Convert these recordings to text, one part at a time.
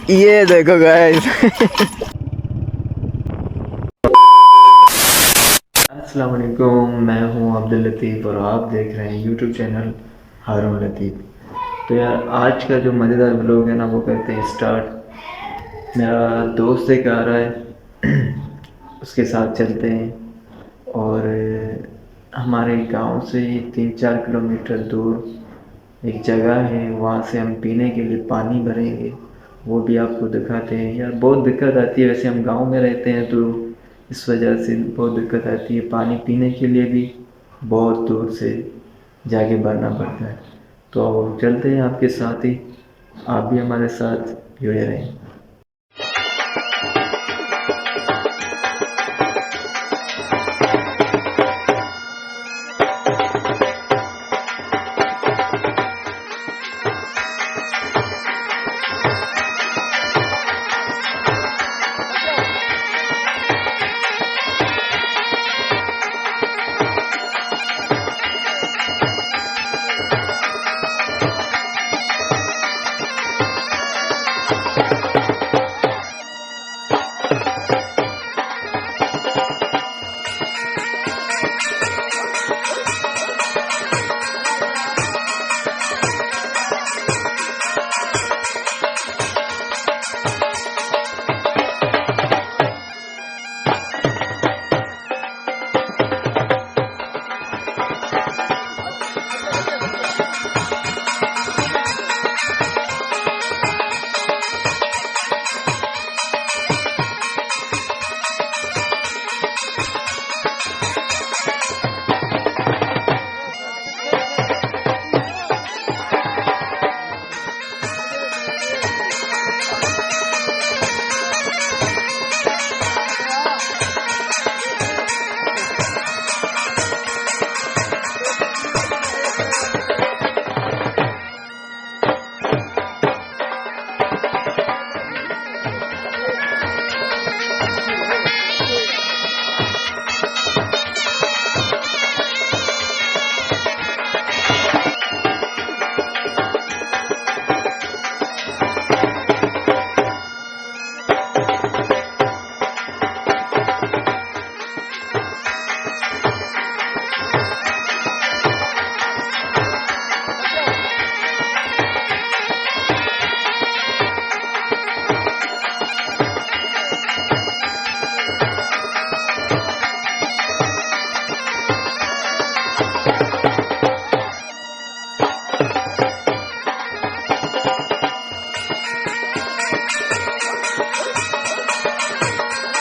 ये देखो गाइस। अस्सलाम वालेकुम, मैं हूं अब्दुल लतीफ़ और आप देख रहे हैं यूट्यूब चैनल हारून लतीफ़। तो यार आज का जो मज़ेदार व्लॉग है ना वो करते हैं स्टार्ट। मेरा दोस्त एक आ रहा है उसके साथ चलते हैं और हमारे गांव से 3-4 किलोमीटर दूर एक जगह है, वहाँ से हम पीने के लिए पानी भरेंगे। वो भी आपको दिखाते हैं। यार बहुत दिक्कत आती है, वैसे हम गांव में रहते हैं तो इस वजह से बहुत दिक्कत आती है। पानी पीने के लिए भी बहुत दूर से जाके भरना पड़ता है। तो चलते हैं आपके साथ ही, आप भी हमारे साथ जुड़े रहें।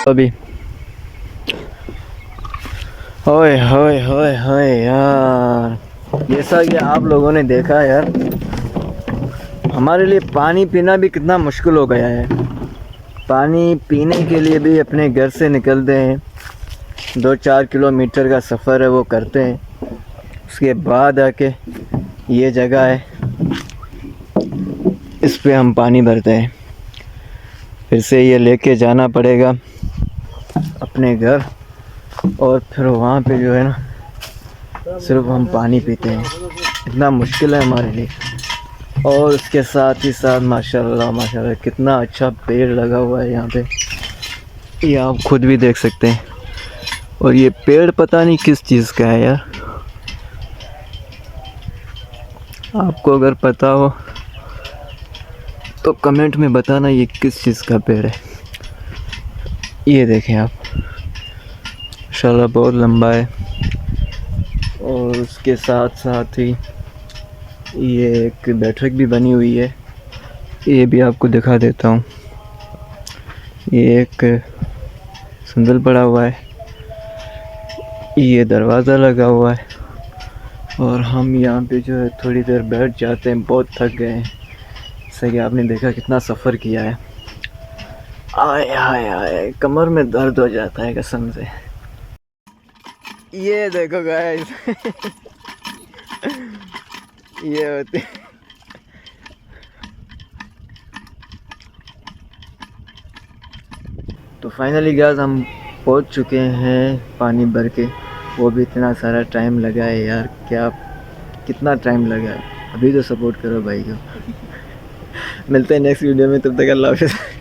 अभी ओए होए होए होए यार, जैसा कि आप लोगों ने देखा यार, हमारे लिए पानी पीना भी कितना मुश्किल हो गया है। पानी पीने के लिए भी अपने घर से निकलते हैं, 2-4 किलोमीटर का सफ़र है वो करते हैं। उसके बाद आके ये जगह है, इस पे हम पानी भरते हैं। फिर से ये लेके जाना पड़ेगा अपने घर और फिर वहाँ पे जो है ना सिर्फ हम पानी पीते हैं। इतना मुश्किल है हमारे लिए। और उसके साथ ही साथ माशाल्लाह माशाल्लाह कितना अच्छा पेड़ लगा हुआ है यहाँ पे, ये आप खुद भी देख सकते हैं। और ये पेड़ पता नहीं किस चीज़ का है यार, आपको अगर पता हो तो कमेंट में बताना ये किस चीज़ का पेड़ है। ये देखें आप, माशाल्लाह बहुत लंबा है। और उसके साथ साथ ही ये एक बैठक भी बनी हुई है, ये भी आपको दिखा देता हूँ। ये एक संदल पड़ा हुआ है, ये दरवाज़ा लगा हुआ है और हम यहाँ पे जो है थोड़ी देर बैठ जाते हैं, बहुत थक गए हैं। जैसे कि आपने देखा कितना सफ़र किया है। आए हाय हाय, कमर में दर्द हो जाता है कसम से। ये देखो गाइस ये होती तो फाइनली गाइस हम पहुंच चुके हैं पानी भर के। वो भी इतना सारा टाइम लगा है यार, क्या कितना टाइम लगा है। अभी तो सपोर्ट करो भाई को। मिलते हैं नेक्स्ट वीडियो में, तब तक अल्लाह हाफ़िज़।